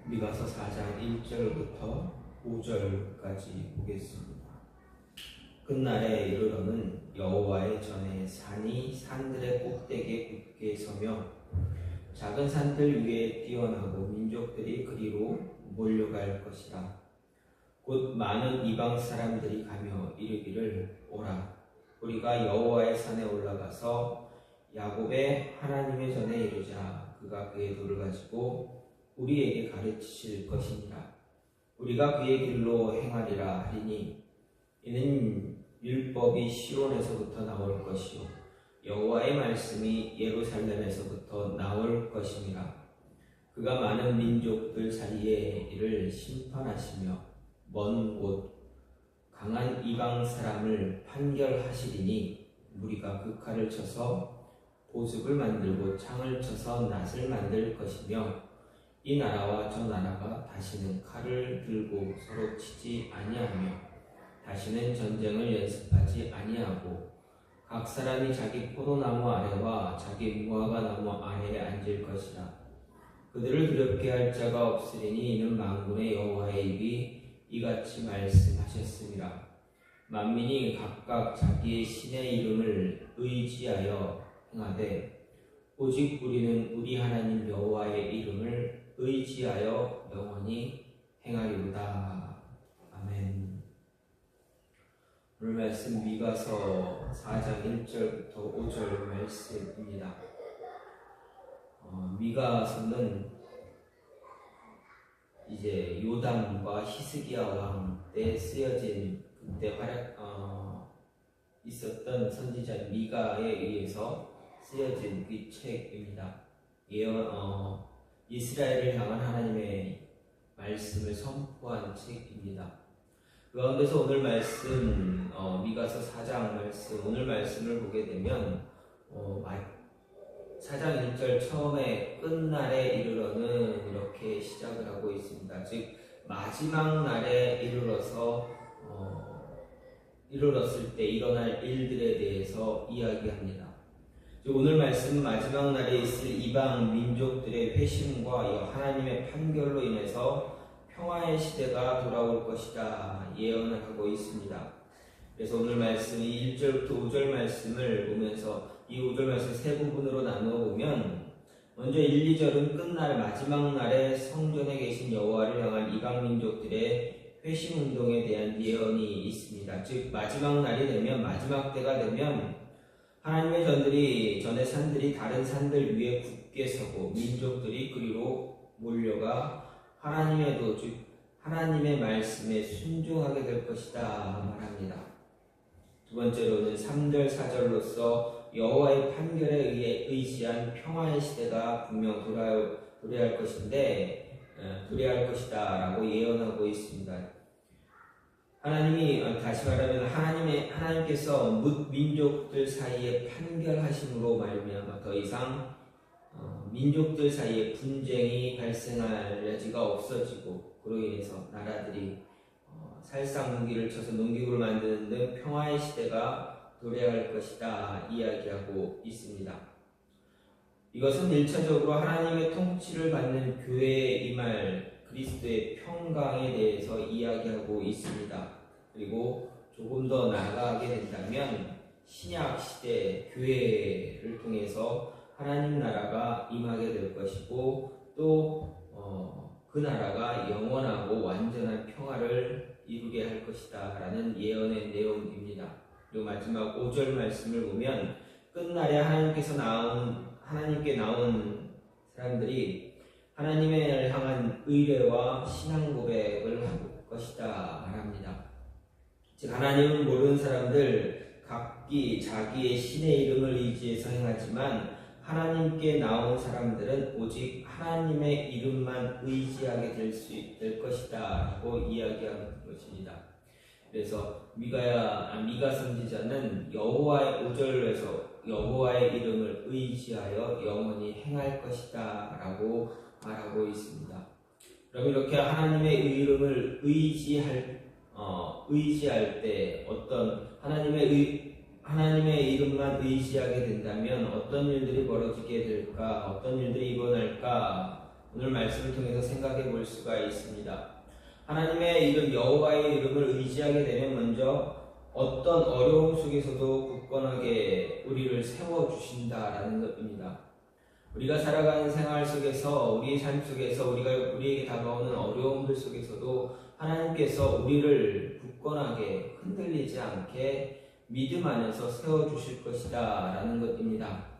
미가서 4장 1절부터 5절까지 보겠습니다. 끝날에 이르러는 여호와의 전에 산이 산들의 꼭대기에 굳게 서며 작은 산들 위에 뛰어나고 민족들이 그리로 몰려갈 것이라. 곧 많은 이방 사람들이 가며 이르기를 오라, 우리가 여호와의 산에 올라가서 야곱의 하나님의 전에 이르자. 그가 그의 돌을 가지고 우리에게 가르치실 것이니라. 우리가 그의 길로 행하리라 하리니 이는 율법이 시온에서부터 나올 것이요 여호와의 말씀이 예루살렘에서부터 나올 것임이라. 그가 많은 민족들 사이에 이를 심판하시며 먼 곳 강한 이방 사람을 판결하시리니 무리가 그 칼을 쳐서 보습을 만들고 창을 쳐서 낫을 만들 것이며 이 나라와 저 나라가 다시는 칼을 들고 서로 치지 아니하며 다시는 전쟁을 연습하지 아니하고 각 사람이 자기 포도나무 아래와 자기 무화과 나무 아래에 앉을 것이라. 그들을 두렵게 할 자가 없으리니 이는 만군의 여호와의 입이 이같이 말씀하셨습니다. 만민이 각각 자기의 신의 이름을 의지하여 행하되 오직 우리는 우리 하나님 여호와의 이름을 의지하여 영원히 행하리로다. 아멘. 오늘 말씀 미가서 4장 1절부터 5절 말씀입니다. 미가서는 이제 요담과 히스기야 왕 때 쓰여진 그때 있었던 선지자 미가에 의해서 쓰여진 그 책입니다. 이스라엘을 향한 하나님의 말씀을 선포한 책입니다. 그 가운데서 오늘 말씀, 미가서 4장 말씀, 오늘 말씀을 보게 되면 4장 1절 처음에 끝날에 이르러는 이렇게 시작을 하고 있습니다. 즉 마지막 날에 이르렀을 때 일어날 일들에 대해서 이야기합니다. 오늘 말씀은 마지막 날에 있을 이방 민족들의 회심과 하나님의 판결로 인해서 평화의 시대가 돌아올 것이다 예언을 하고 있습니다. 그래서 오늘 말씀 이 1절부터 5절 말씀을 보면서 이 5절 말씀 세 부분으로 나누어 보면 먼저 1, 2절은 끝날 마지막 날에 성전에 계신 여호와를 향한 이방 민족들의 회심 운동에 대한 예언이 있습니다. 즉 마지막 날이 되면, 마지막 때가 되면 하나님의 전의 산들이 다른 산들 위에 굳게 서고 민족들이 그리로 몰려가 하나님의 도, 즉 하나님의 말씀에 순종하게 될 것이다 말합니다. 두 번째로는 3절, 4절로서 여호와의 판결에 의해 의지한 평화의 시대가 분명 도래할 것이다 라고 예언하고 있습니다. 하나님이, 다시 말하면 하나님께서 민족들 사이에 판결하심으로 말미암아 더 이상 민족들 사이에 분쟁이 발생할 여지가 없어지고 그로 인해서 나라들이 살상 무기를 쳐서 농기구를 만드는 등 평화의 시대가 도래할 것이다 이야기하고 있습니다. 이것은 1차적으로 하나님의 통치를 받는 교회에 임할 그리스도의 평강에 대해서 이야기하고 있습니다. 그리고 조금 더 나아가게 된다면 신약 시대 교회를 통해서 하나님 나라가 임하게 될 것이고 또 그 나라가 영원하고 완전한 평화를 이루게 할 것이다 라는 예언의 내용입니다. 그리고 마지막 5절 말씀을 보면 끝날에 하나님께 나온 사람들이 하나님을 향한 의뢰와 신앙 고백을 할 것이다 말합니다. 즉 하나님을 모르는 사람들 각기 자기의 신의 이름을 의지해서 행하지만 하나님께 나온 사람들은 오직 하나님의 이름만 의지하게 될 것이다 라고 이야기하는 것입니다. 그래서 미가 선지자는 여호와의 5절에서 여호와의 이름을 의지하여 영원히 행할 것이다 라고 말하고 있습니다. 그럼 이렇게 하나님의 이름을 의지할 때 어떤 하나님의 이름만 의지하게 된다면 어떤 일들이 벌어지게 될까, 어떤 일들이 일어날까 오늘 말씀을 통해서 생각해 볼 수가 있습니다. 하나님의 이름 여호와의 이름을 의지하게 되면 먼저 어떤 어려움 속에서도 굳건하게 우리를 세워주신다라는 것입니다. 우리가 살아가는 생활 속에서 우리의 삶 속에서 우리에게 다가오는 어려움들 속에서도 하나님께서 우리를 굳건하게 흔들리지 않게 믿음 안에서 세워주실 것이다 라는 것입니다.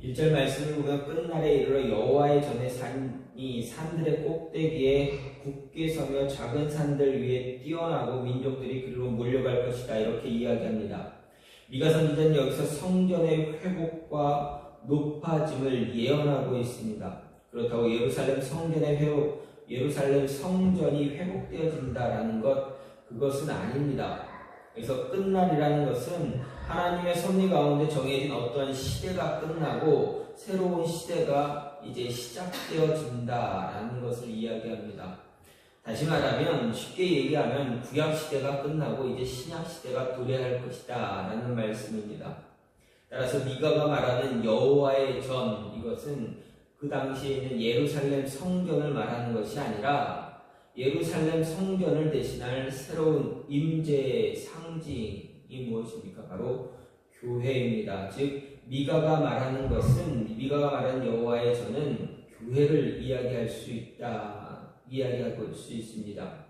1절 말씀을 보면 끝날에 이르러 여호와의 전에 산이 산들의 꼭대기에 굳게 서며 작은 산들 위에 뛰어나고 민족들이 그리로 몰려갈 것이다 이렇게 이야기합니다. 미가 선지자는 여기서 성전의 회복과 높아짐을 예언하고 있습니다. 그렇다고 예루살렘 성전이 회복되어진다라는 그것은 아닙니다. 그래서 끝날이라는 것은 하나님의 섭리 가운데 정해진 어떤 시대가 끝나고 새로운 시대가 이제 시작되어진다라는 것을 이야기합니다. 다시 말하면 쉽게 얘기하면 구약 시대가 끝나고 이제 신약 시대가 도래할 것이다 라는 말씀입니다. 따라서 미가가 말하는 여호와의 전, 이것은 그 당시에 있는 예루살렘 성전을 말하는 것이 아니라 예루살렘 성전을 대신할 새로운 임재의 상징이 무엇입니까? 바로 교회입니다. 즉 미가가 말하는 여호와의 전은 교회를 이야기할 수 있습니다.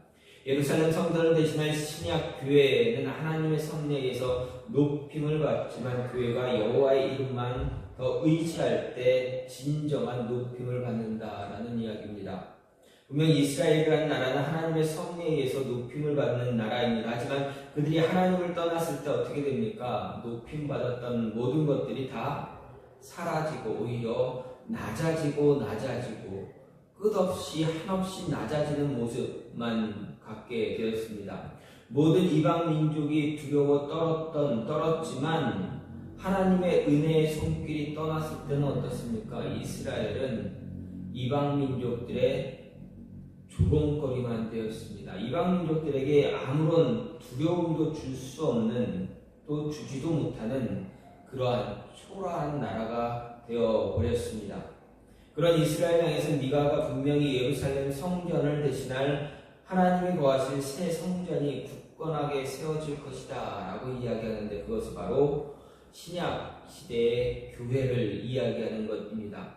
예루살렘 성전을 대신할 신약 교회는 하나님의 섭리에서 높임을 받지만 교회가 여호와의 이름만 더 의지할 때 진정한 높임을 받는다라는 이야기입니다. 분명 이스라엘이라는 나라는 하나님의 섭리에 의해서 높임을 받는 나라입니다. 하지만 그들이 하나님을 떠났을 때 어떻게 됩니까? 높임받았던 모든 것들이 다 사라지고 오히려 낮아지고 끝없이 한없이 낮아지는 모습만 갖게 되었습니다. 모든 이방 민족이 두려워 떨었지만 하나님의 은혜의 손길이 떠났을 때는 어떻습니까? 이스라엘은 이방 민족들의 조롱거리만 되었습니다. 이방 민족들에게 아무런 두려움도 줄 수 없는 또 주지도 못하는 그러한 초라한 나라가 되어버렸습니다. 그런 이스라엘 향해서 미가가 분명히 예루살렘 성전을 대신할 하나님이 거하실 새 성전이 굳건하게 세워질 것이다 라고 이야기하는데 그것은 바로 신약 시대의 교회를 이야기하는 것입니다.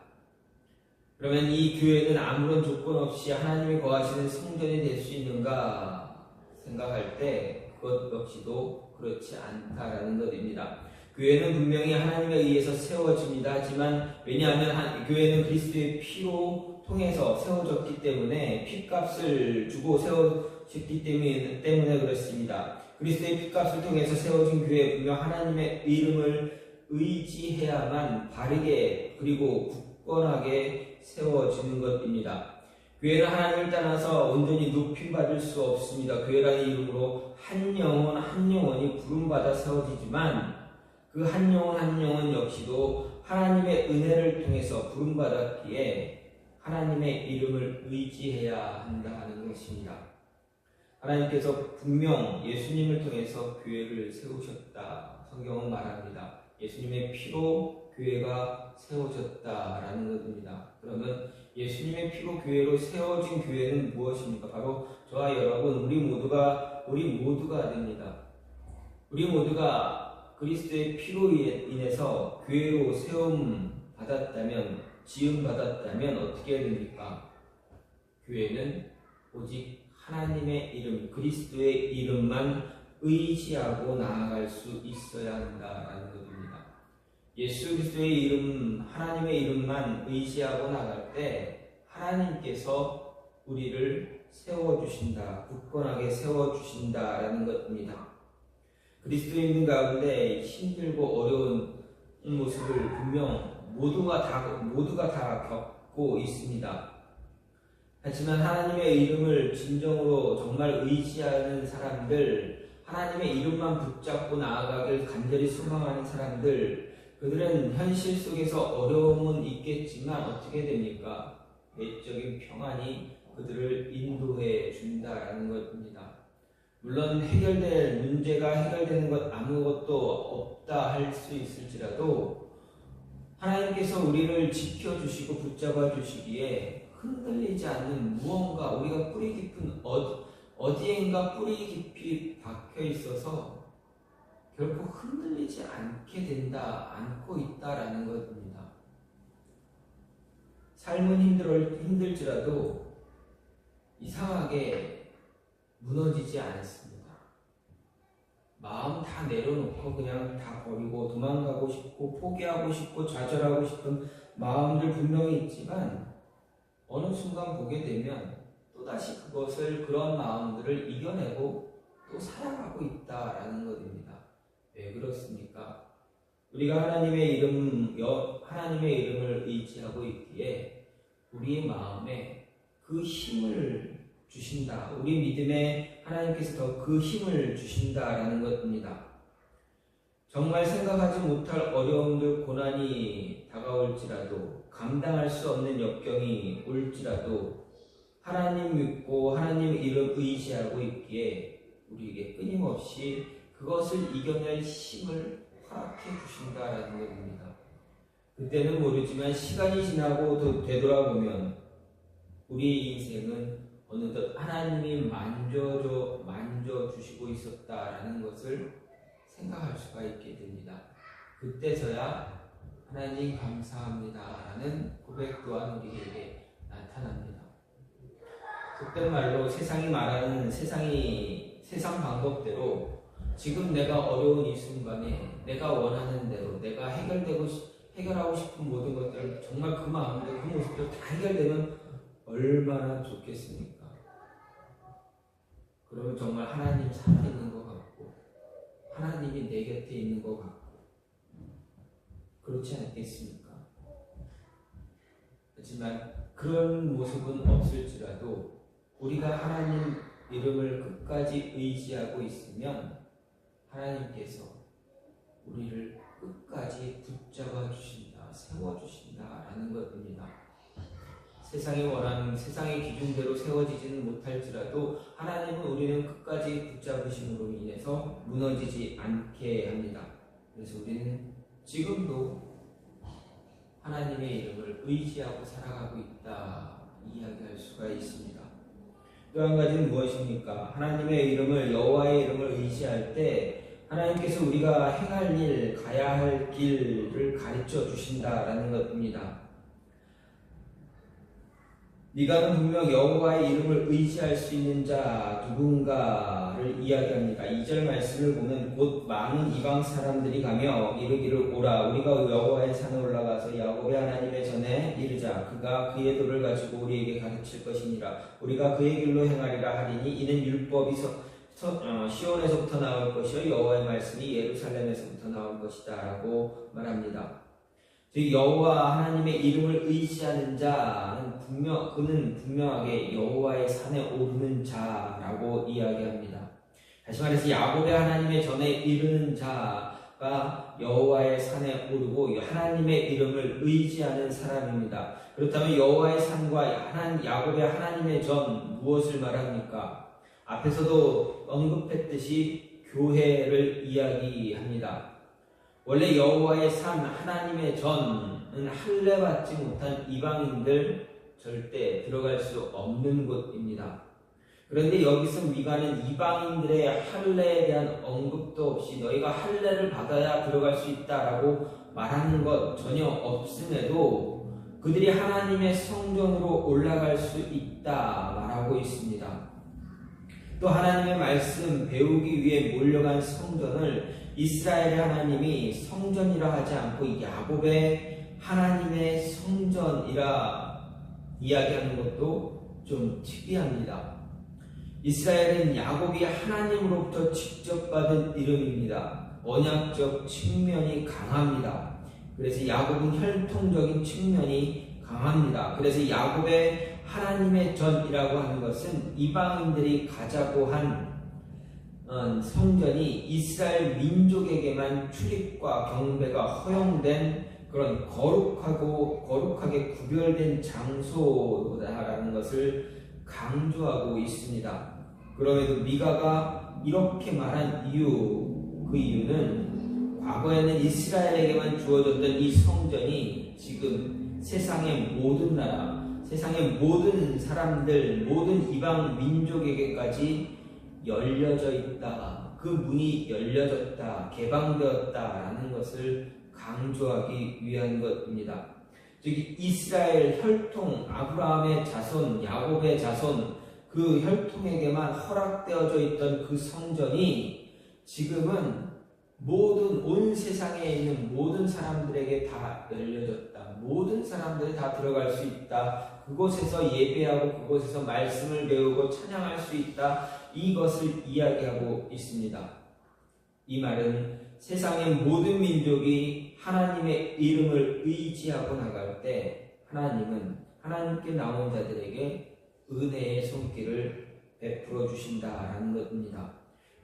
그러면 이 교회는 아무런 조건 없이 하나님이 거하시는 성전이 될 수 있는가 생각할 때 그것 역시도 그렇지 않다라는 것입니다. 교회는 분명히 하나님에 의해서 세워집니다. 하지만 왜냐하면 교회는 그리스도의 피로 통해서 세워졌기 때문에 피값을 주고 세워졌기 때문에 그렇습니다. 그리스도의 피값을 통해서 세워진 교회 분명 하나님의 이름을 의지해야만 바르게 그리고 굳건하게 세워지는 것입니다. 교회는 하나님을 떠나서 온전히 높임받을 수 없습니다. 교회라는 이름으로 한 영혼이 부름받아 세워지지만 그 한 영혼 역시도 하나님의 은혜를 통해서 부름받았기에 하나님의 이름을 의지해야 한다는 것입니다. 하나님께서 분명 예수님을 통해서 교회를 세우셨다. 성경은 말합니다. 예수님의 피로 교회가 세워졌다라는 것입니다. 그러면 예수님의 피로 교회로 세워진 교회는 무엇입니까? 바로 저와 여러분 우리 모두가 됩니다. 우리 모두가 그리스도의 피로 인해서 교회로 지음 받았다면 어떻게 해야 됩니까? 교회는 오직 하나님의 이름, 그리스도의 이름만 의지하고 나아갈 수 있어야 한다라는 것입니다. 예수 그리스도의 이름, 하나님의 이름만 의지하고 나갈 때 하나님께서 우리를 세워주신다, 굳건하게 세워주신다라는 것입니다. 그리스도인들 가운데 힘들고 어려운 모습을 분명 모두가 다 겪고 있습니다. 하지만 하나님의 이름을 진정으로 정말 의지하는 사람들, 하나님의 이름만 붙잡고 나아가길 간절히 소망하는 사람들, 그들은 현실 속에서 어려움은 있겠지만 어떻게 됩니까? 외적인 평안이 그들을 인도해 준다라는 것입니다. 물론 문제가 해결되는 것 아무것도 없다 할 수 있을지라도 하나님께서 우리를 지켜주시고 붙잡아 주시기에 흔들리지 않는 무언가, 우리가 뿌리 깊은 어디엔가 뿌리 깊이 박혀 있어서 결코 흔들리지 않고 있다라는 것입니다. 삶은 힘들지라도 이상하게 무너지지 않습니다. 마음 다 내려놓고 그냥 다 버리고 도망가고 싶고 포기하고 싶고 좌절하고 싶은 마음들 분명히 있지만 어느 순간 보게 되면 또다시 그런 마음들을 이겨내고 또 살아가고 있다라는 것입니다. 왜 그렇습니까? 우리가 하나님의 이름을 의지하고 있기에 우리의 마음에 그 힘을 주신다. 우리 믿음에 하나님께서 더 그 힘을 주신다라는 것입니다. 정말 생각하지 못할 어려움들, 고난이 다가올지라도, 감당할 수 없는 역경이 올지라도 하나님 믿고 하나님 이름 의지하고 있기에 우리에게 끊임없이 그것을 이겨낼 힘을 허락해 주신다라는 것입니다. 그때는 모르지만 시간이 지나고 되돌아보면 우리의 인생은 어느덧 하나님이 만져주시고 있었다라는 것을 생각할 수가 있게 됩니다. 그때서야 하나님 감사합니다라는 고백 또한 우리에게 나타납니다. 속된 말로 세상이 말하는 세상 방법대로 지금 내가 어려운 이 순간에 내가 원하는 대로 내가 해결하고 싶은 모든 것들 정말 그 마음대로 그 모습대로 다 해결되면 얼마나 좋겠습니까? 그러면 정말 하나님 살아있는 것 같고 하나님이 내 곁에 있는 것 같고 그렇지 않겠습니까? 하지만 그런 모습은 없을지라도 우리가 하나님 이름을 끝까지 의지하고 있으면 하나님께서 우리를 끝까지 붙잡아 주신다, 세워 주신다라는 것입니다. 세상이 원하는 세상의 기준대로 세워지지는 못할지라도 하나님은 우리는 끝까지 붙잡으심으로 인해서 무너지지 않게 합니다. 그래서 우리는 지금도 하나님의 이름을 의지하고 살아가고 있다 이야기할 수가 있습니다. 또 한 가지는 무엇입니까? 하나님의 이름을 여호와의 이름을 의지할 때 하나님께서 우리가 행할 일, 가야 할 길을 가르쳐 주신다라는 것입니다. 미가는 분명 여호와의 이름을 의지할 수 있는 자 누군가를 이야기합니다. 2절 말씀을 보면 곧 많은 이방 사람들이 가며 이르기를 오라 우리가 여호와의 산에 올라가서 야곱의 하나님의 전에 이르자 그가 그의 도를 가지고 우리에게 가르칠 것이니라 우리가 그의 길로 행하리라 하리니 이는 율법이 시온에서부터 나올 것이요 여호와의 말씀이 예루살렘에서부터 나올 것이다 라고 말합니다. 즉 여호와 하나님의 이름을 의지하는 자는 그는 분명하게 여호와의 산에 오르는 자라고 이야기합니다. 다시 말해서 야곱의 하나님의 전에 이르는 자가 여호와의 산에 오르고 하나님의 이름을 의지하는 사람입니다. 그렇다면 여호와의 산과 야곱의 하나님의 전 무엇을 말합니까? 앞에서도 언급했듯이 교회를 이야기합니다. 원래 여호와의 산 하나님의 전은 할례받지 못한 이방인들 절대 들어갈 수 없는 곳입니다. 그런데 여기서 미가는 이방인들의 할례에 대한 언급도 없이 너희가 할례를 받아야 들어갈 수 있다라고 말하는 것 전혀 없음에도 그들이 하나님의 성전으로 올라갈 수 있다 말하고 있습니다. 또 하나님의 말씀 배우기 위해 몰려간 성전을 이스라엘의 하나님이 성전이라 하지 않고 야곱의 하나님의 성전이라 이야기하는 것도 좀 특이합니다. 이스라엘은 야곱이 하나님으로부터 직접 받은 이름입니다. 언약적 측면이 강합니다. 그래서 야곱은 혈통적인 측면이 강합니다. 그래서 야곱의 하나님의 전이라고 하는 것은 이방인들이 가자고 한 성전이 이스라엘 민족에게만 출입과 경배가 허용된 그런 거룩하게 구별된 장소다라는 것을 강조하고 있습니다. 그럼에도 미가가 이렇게 말한 그 이유는 과거에는 이스라엘에게만 주어졌던 이 성전이 지금 세상의 모든 나라, 세상의 모든 사람들, 모든 이방 민족에게까지 열려져 있다. 그 문이 열려졌다, 개방되었다라는 것을 강조하기 위한 것입니다. 즉 이스라엘 혈통, 아브라함의 자손, 야곱의 자손, 그 혈통에게만 허락되어져 있던 그 성전이 지금은 모든 온 세상에 있는 모든 사람들에게 다 열려졌다. 모든 사람들이 다 들어갈 수 있다. 그곳에서 예배하고 그곳에서 말씀을 배우고 찬양할 수 있다. 이것을 이야기하고 있습니다. 이 말은 세상의 모든 민족이 하나님의 이름을 의지하고 나갈 때 하나님은 하나님께 나온 자들에게 은혜의 손길을 베풀어 주신다라는 것입니다.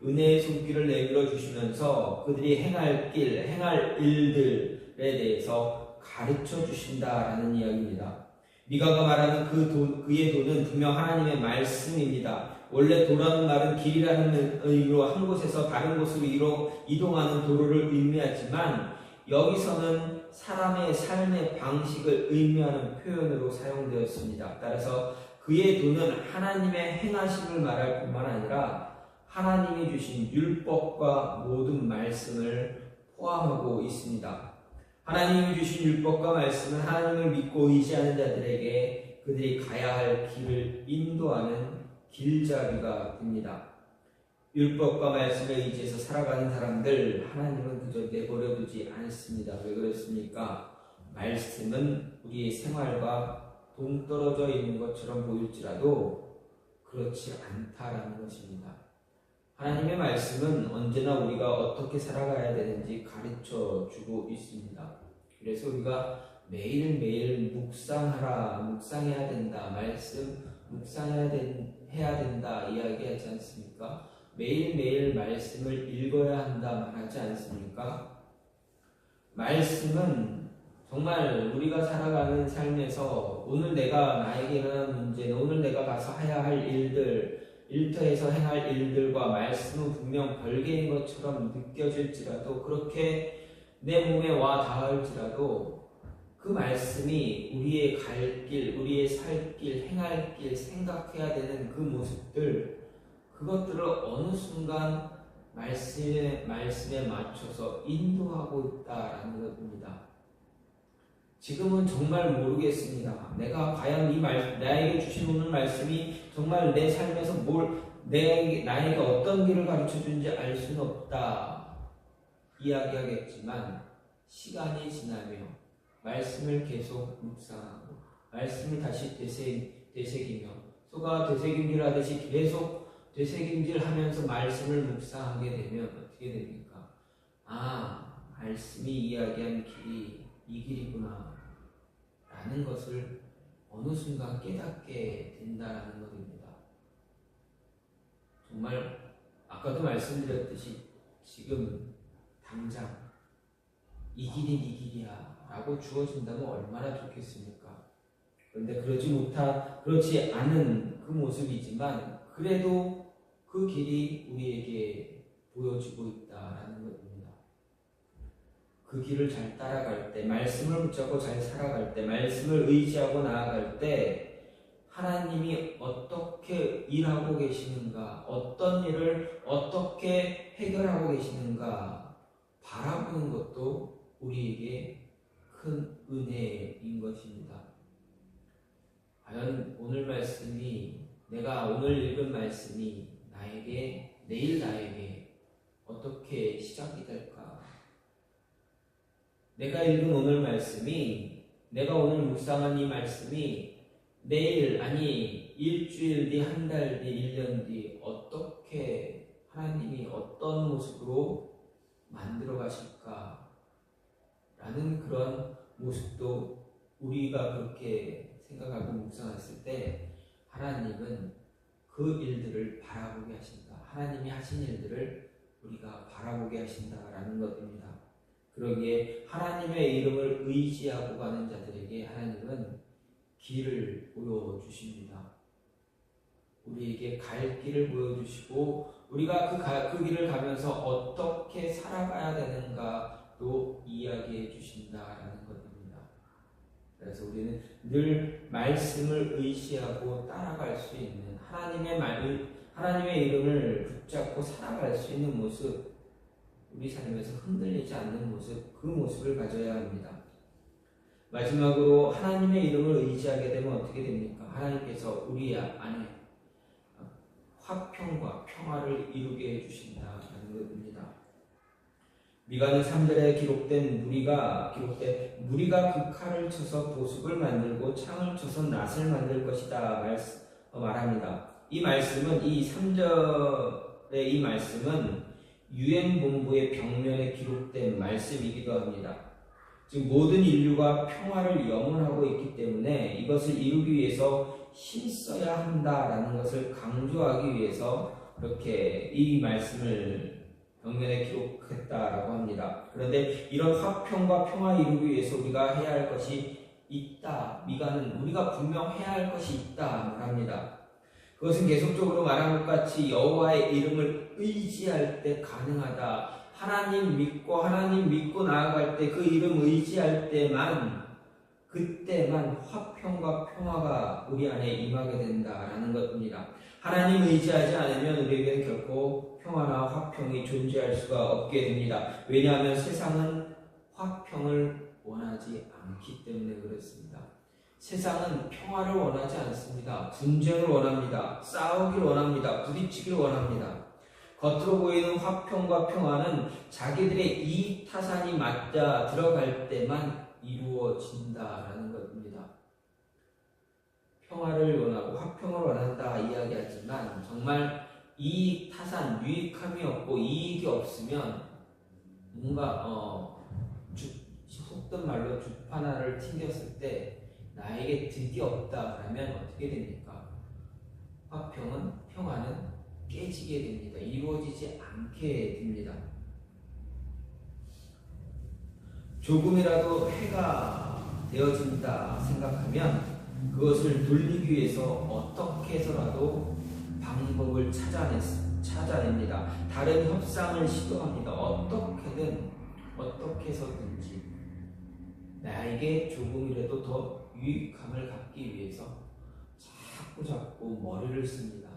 은혜의 손길을 내밀어 주시면서 그들이 행할 길, 행할 일들에 대해서 가르쳐 주신다라는 이야기입니다. 미가가 말하는 그의 도는 분명 하나님의 말씀입니다. 원래 도라는 말은 길이라는 의미로 한 곳에서 다른 곳으로 이동하는 도로를 의미하지만 여기서는 사람의 삶의 방식을 의미하는 표현으로 사용되었습니다. 따라서 그의 도는 하나님의 행하심을 말할 뿐만 아니라 하나님이 주신 율법과 모든 말씀을 포함하고 있습니다. 하나님이 주신 율법과 말씀은 하나님을 믿고 의지하는 자들에게 그들이 가야 할 길을 인도하는 길잡이가 됩니다. 율법과 말씀에 의지해서 살아가는 사람들 하나님은 그저 내버려 두지 않습니다. 왜 그렇습니까? 말씀은 우리의 생활과 동떨어져 있는 것처럼 보일지라도 그렇지 않다라는 것입니다. 하나님의 말씀은 언제나 우리가 어떻게 살아가야 되는지 가르쳐 주고 있습니다. 그래서 우리가 매일매일 묵상해야 된다, 말씀 묵상해야 된다 이야기하지 않습니까? 매일매일 말씀을 읽어야 한다 말하지 않습니까? 말씀은 정말 우리가 살아가는 삶에서 오늘 나에게 일어난 문제는 오늘 내가 가서 해야 할 일들, 일터에서 행할 일들과 말씀은 분명 별개인 것처럼 느껴질지라도 그렇게 내 몸에 와 닿을지라도 그 말씀이 우리의 갈 길, 우리의 살 길, 행할 길, 생각해야 되는 그 모습들 그것들을 어느 순간 말씀에 맞춰서 인도하고 있다라는 것입니다. 지금은 정말 모르겠습니다. 내가 과연 나에게 주신 오늘 말씀이 정말 내 삶에서 나에게 어떤 길을 가르쳐 주는지 알 수는 없다. 이야기하겠지만 시간이 지나며 말씀을 계속 묵상하고 말씀을 다시 되새기며 소가 되새김질하듯이 계속 되새김질하면서 말씀을 묵상하게 되면 어떻게 됩니까? 말씀이 이야기한 길이 이 길이구나 라는 것을 어느 순간 깨닫게 된다라는 것입니다. 정말 아까도 말씀드렸듯이 지금 당장 이 길이 네 길이야 라고 주어진다면 얼마나 좋겠습니까? 그런데 그렇지 않은 그 모습이지만 그래도 그 길이 우리에게 보여지고 있다라는 것입니다. 그 길을 잘 따라갈 때, 말씀을 붙잡고 잘 살아갈 때, 말씀을 의지하고 나아갈 때 하나님이 어떻게 일하고 계시는가, 어떤 일을 어떻게 해결하고 계시는가 바라보는 것도 우리에게 큰 은혜인 것입니다. 과연 오늘 내가 오늘 읽은 말씀이 내일 나에게 어떻게 시작이 될까? 내가 읽은 오늘 말씀이, 내가 오늘 묵상한 이 말씀이 내일, 아니 일주일 뒤, 한 달 뒤, 1년 뒤 어떻게 하나님이 어떤 모습으로 만들어 가실까? 라는 그런 모습도 우리가 그렇게 생각하고 묵상했을 때 하나님은 그 일들을 바라보게 하신다. 하나님이 하신 일들을 우리가 바라보게 하신다라는 것입니다. 그러기에 하나님의 이름을 의지하고 가는 자들에게 하나님은 길을 보여주십니다. 우리에게 갈 길을 보여주시고 우리가 그 길을 가면서 어떻게 살아가야 되는가도 이야기해 주신다라는 것입니다. 그래서 우리는 늘 말씀을 의지하고 따라갈 수 있는 하나님의 이름을 붙잡고 살아갈 수 있는 모습, 우리 삶에서 흔들리지 않는 모습, 그 모습을 가져야 합니다. 마지막으로 하나님의 이름을 의지하게 되면 어떻게 됩니까? 하나님께서 우리 안에 화평과 평화를 이루게 해주신다는 것입니다. 미가는 3절에 기록된 무리가 그 칼을 쳐서 보습을 만들고 창을 쳐서 낫을 만들 것이다 말합니다. 이 말씀은 이 3절의 이 말씀은 유엔 본부의 벽면에 기록된 말씀이기도 합니다. 즉 모든 인류가 평화를 염원하고 있기 때문에 이것을 이루기 위해서 힘써야 한다라는 것을 강조하기 위해서 그렇게 이 말씀을 벽면에 기록했다라고 합니다. 그런데 이런 화평과 평화 이루기 위해서 우리가 해야 할 것이 있다. 미가는 우리가 분명 해야 할 것이 있다 말합니다. 그것은 계속적으로 말한 것 같이 여호와의 이름을 의지할 때 가능하다. 하나님 믿고 나아갈 때 그 이름 의지할 때만 그때만 화평과 평화가 우리 안에 임하게 된다라는 것입니다. 하나님 의지하지 않으면 우리에게는 결코 평화나 화평이 존재할 수가 없게 됩니다. 왜냐하면 세상은 화평을 원하지 않기 때문에 그렇습니다. 세상은 평화를 원하지 않습니다. 분쟁을 원합니다. 싸우길 원합니다. 부딪히길 원합니다. 겉으로 보이는 화평과 평화는 자기들의 이익 타산이 맞자 들어갈 때만 이루어진다라는 것입니다. 평화를 원하고 화평을 원한다 이야기하지만 정말 이익 타산, 유익함이 없고 이익이 없으면 뭔가 속된 말로 죽 하나를 튕겼을 때 나에게 득이 없다라면 어떻게 됩니까? 평화는 깨지게 됩니다. 이루어지지 않게 됩니다. 조금이라도 해가 되어진다 생각하면 그것을 돌리기 위해서 어떻게 해서라도 방법을 찾아냅니다. 다른 협상을 시도합니다. 어떻게 해서든지 나에게 조금이라도 더 유익함을 갖기 위해서 자꾸 머리를 씁니다.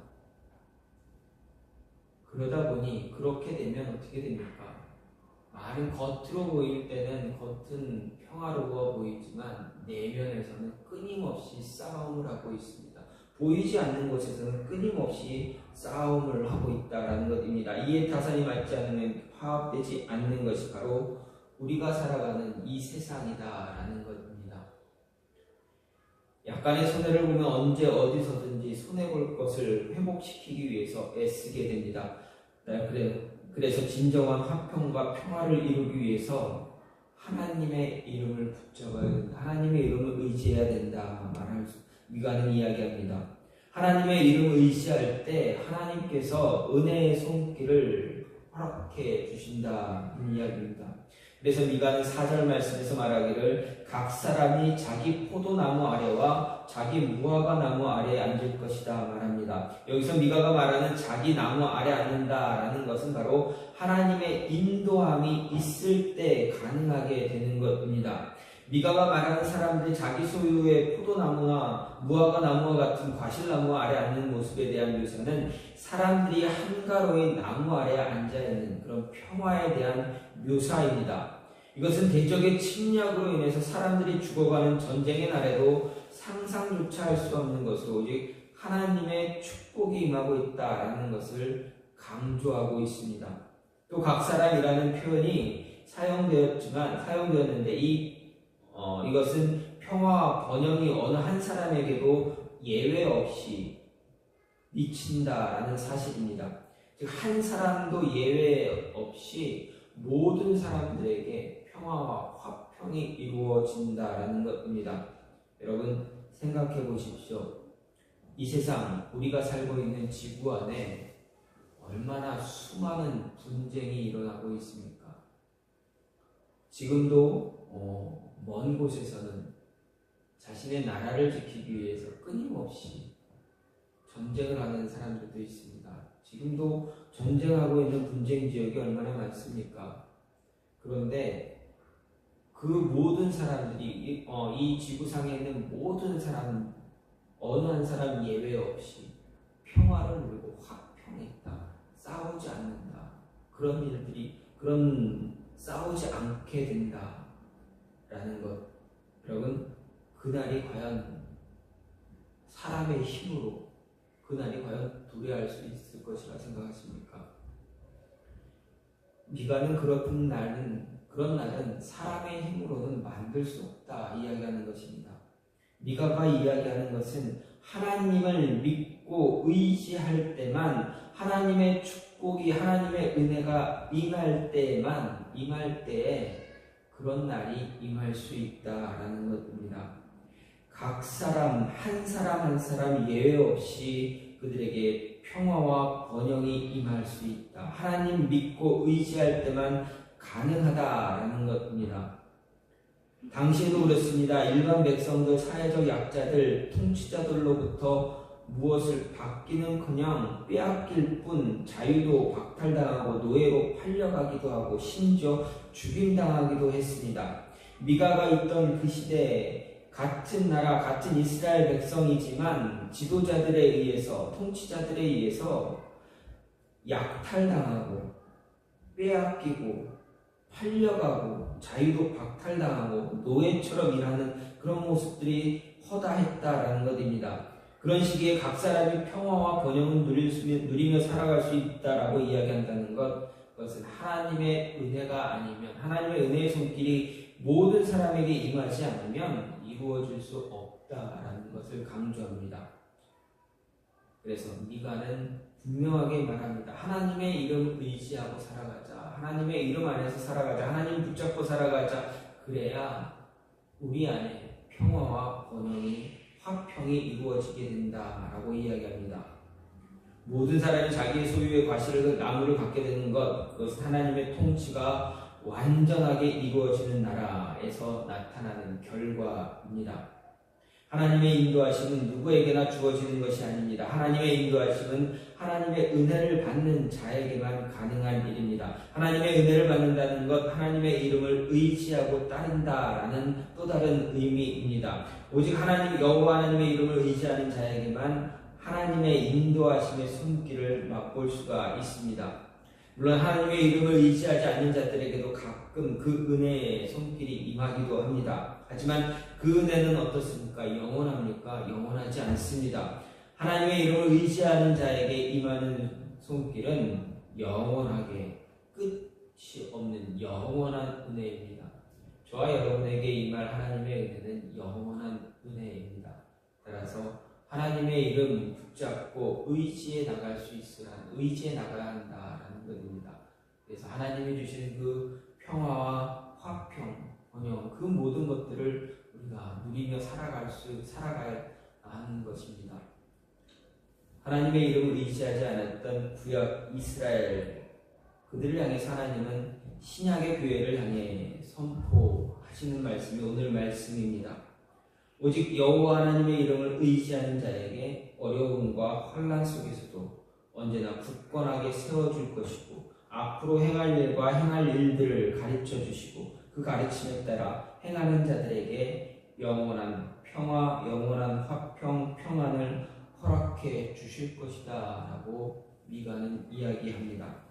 그러다 보니 그렇게 되면 어떻게 됩니까? 말은 겉으로 보일 때는 겉은 평화로워 보이지만 내면에서는 끊임없이 싸움을 하고 있습니다. 보이지 않는 곳에서는 끊임없이 싸움을 하고 있다는 것입니다. 이해 타산이 맞지 않으면 화합되지 않는 것이 바로 우리가 살아가는 이 세상이다라는 것입니다. 약간의 손해를 보면 언제 어디서든지 손해볼 것을 회복시키기 위해서 애쓰게 됩니다. 그래서 진정한 화평과 평화를 이루기 위해서 하나님의 이름을 붙잡아야 된다. 하나님의 이름을 의지해야 된다. 미가는 이야기합니다. 하나님의 이름을 의지할 때 하나님께서 은혜의 손길을 허락해 주신다는 이야기입니다. 그래서 미가는 4절 말씀에서 말하기를 각 사람이 자기 포도나무 아래와 자기 무화과 나무 아래에 앉을 것이다 말합니다. 여기서 미가가 말하는 자기 나무 아래 앉는다라는 것은 바로 하나님의 인도함이 있을 때 가능하게 되는 것입니다. 미가가 말하는 사람들이 자기 소유의 포도나무나 무화과 나무와 같은 과실나무 아래 앉는 모습에 대한 묘사는 사람들이 한가로이 나무 아래에 앉아있는 그런 평화에 대한 묘사입니다. 이것은 대적의 침략으로 인해서 사람들이 죽어가는 전쟁의 날에도 상상조차 할 수 없는 것으로 오직 하나님의 축복이 임하고 있다라는 것을 강조하고 있습니다. 또 각 사람이라는 표현이 사용되었는데 이것은 평화와 번영이 어느 한 사람에게도 예외 없이 미친다라는 사실입니다. 즉 한 사람도 예외 없이 모든 사람들에게 평화와 화평이 이루어진다라는 것입니다. 여러분 생각해 보십시오. 이 세상 우리가 살고 있는 지구 안에 얼마나 수많은 분쟁이 일어나고 있습니까? 지금도 먼 곳에서는 자신의 나라를 지키기 위해서 끊임없이 전쟁을 하는 사람들도 있습니다. 지금도 전쟁하고 있는 분쟁 지역이 얼마나 많습니까? 그런데 그 모든 사람들이 이 지구상에 있는 모든 사람 어느 한 사람 예외 없이 평화를 누리고 화평했다. 싸우지 않는다. 그런 싸우지 않게 된다라는 것. 여러분, 그날이 과연 사람의 힘으로 그날이 과연 도래할 수 있을 것이라 생각하십니까? 미가는 그런 날은 사람의 힘으로는 만들 수 없다 이야기하는 것입니다. 미가가 이야기하는 것은 하나님을 믿고 의지할 때만 하나님의 축복이 하나님의 은혜가 임할 때에 그런 날이 임할 수 있다라는 것입니다. 각 사람 한 사람 예외 없이 그들에게 평화와 번영이 임할 수 있다. 하나님 믿고 의지할 때만 가능하다라는 것입니다. 당시에도 그렇습니다. 일반 백성들, 사회적 약자들, 통치자들로부터 무엇을 받기는커녕 빼앗길 뿐 자유도 박탈당하고 노예로 팔려가기도 하고 심지어 죽임당하기도 했습니다. 미가가 있던 그 시대에 같은 나라, 같은 이스라엘 백성이지만 지도자들에 의해서, 통치자들에 의해서 약탈당하고 빼앗기고 팔려가고 자유도 박탈당하고 노예처럼 일하는 그런 모습들이 허다했다라는 것입니다. 그런 시기에 각 사람이 평화와 번영을 누리며 살아갈 수 있다라고 이야기한다는 그것은 하나님의 은혜가 아니면 하나님의 은혜의 손길이 모든 사람에게 임하지 않으면 이루어질 수 없다라는 것을 강조합니다. 그래서 미가는 분명하게 말합니다. 하나님의 이름 의지하고 살아가자. 하나님의 이름 안에서 살아가자. 하나님 붙잡고 살아가자. 그래야 우리 안에 평화와 번영이 화평이 이루어지게 된다라고 이야기합니다. 모든 사람이 자기의 소유의 과실을 나무를 갖게 되는 그것은 하나님의 통치가 완전하게 이루어지는 나라에서 나타나는 결과입니다. 하나님의 인도하심은 누구에게나 주어지는 것이 아닙니다. 하나님의 인도하심은 하나님의 은혜를 받는 자에게만 가능한 일입니다. 하나님의 은혜를 받는다는 것, 하나님의 이름을 의지하고 따른다라는 또 다른 의미입니다. 오직 여호와 하나님의 이름을 의지하는 자에게만 하나님의 인도하심의 손길을 맛볼 수가 있습니다. 물론 하나님의 이름을 의지하지 않는 자들에게도 가끔 그 은혜의 손길이 임하기도 합니다. 하지만 그 은혜는 어떻습니까? 영원합니까? 영원하지 않습니다. 하나님의 이름을 의지하는 자에게 임하는 손길은 영원하게 끝이 없는 영원한 은혜입니다. 저와 여러분에게 임할 하나님의 은혜는 영원한 은혜입니다. 따라서 하나님의 이름 붙잡고 의지해 나갈 수 의지해 나가야 한다라는 것입니다. 그래서 하나님이 주시는 그 평화와 화평, 번영, 그 모든 것들을 우리가 누리며 살아가야 하는 것입니다. 하나님의 이름을 의지하지 않았던 구약 이스라엘 그들을 향해서 하나님은 신약의 교회를 향해 선포하시는 말씀이 오늘 말씀입니다. 오직 여호와 하나님의 이름을 의지하는 자에게 어려움과 환난 속에서도 언제나 굳건하게 세워줄 것이고 앞으로 행할 일과 행할 일들을 가르쳐 주시고 그 가르침에 따라 행하는 자들에게 영원한 평화, 영원한 화평, 평안을 허락해 주실 것이다 라고 미가는 이야기합니다.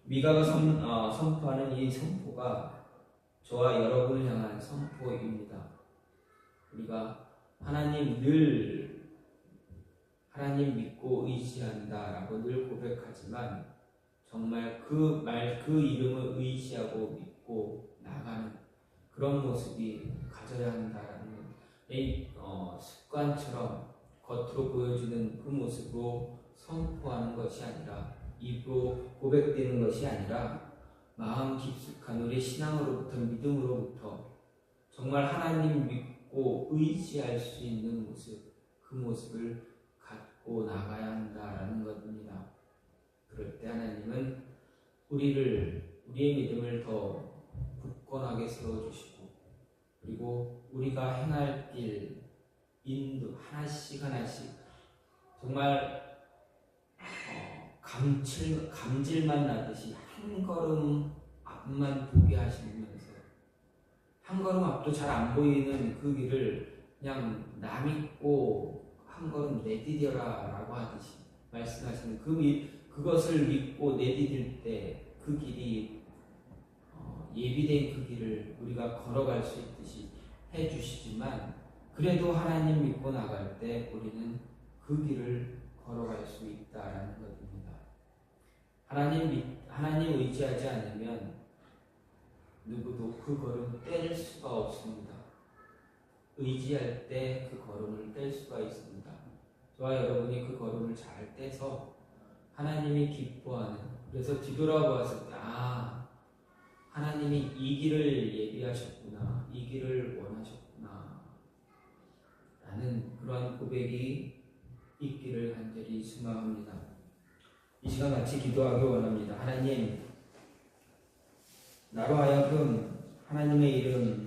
미가가 선포하는 이 선포가 저와 여러분을 향한 선포입니다. 우리가 하나님 믿고 의지한다 라고 늘 고백하지만 정말 그 이름을 의지하고 믿고 나가는 그런 모습이 가져야 한다라는 습관처럼 겉으로 보여주는 그 모습으로 선포하는 것이 아니라 입으로 고백되는 것이 아니라 마음 깊숙한 우리 신앙으로부터 믿음으로부터 정말 하나님 믿고 의지할 수 있는 모습, 그 모습을 갖고 나가야 한다라는 것입니다. 그럴 때 하나님은 우리의 믿음을 더 굳건하게 세워주시고 그리고 우리가 행할 길 인도 하나씩 정말 감질만 나듯이 한 걸음 앞만 보게 하시면서 한 걸음 앞도 잘 안 보이는 그 길을 그냥 남 믿고 한 걸음 내디뎌라 라고 하듯이 말씀하시는 그것을 믿고 내디딜 때 그 길이 예비된 그 길을 우리가 걸어갈 수 있듯이 해주시지만 그래도 하나님 믿고 나갈 때 우리는 그 길을 걸어갈 수 있다라는 것입니다. 하나님 의지하지 않으면 누구도 그 걸음 뗄 수가 없습니다. 의지할 때 그 걸음을 뗄 수가 있습니다. 저와 여러분이 그 걸음을 잘 떼서 하나님이 기뻐하는, 그래서 뒤돌아보았을 때 하나님이 이 길을 예비하셨구나, 이 길을 원하셨구나 라는 그러한 고백이 있기를 간절히 소망합니다. 이 시간 같이 기도하기 원합니다. 하나님, 나로 하여금 하나님의 이름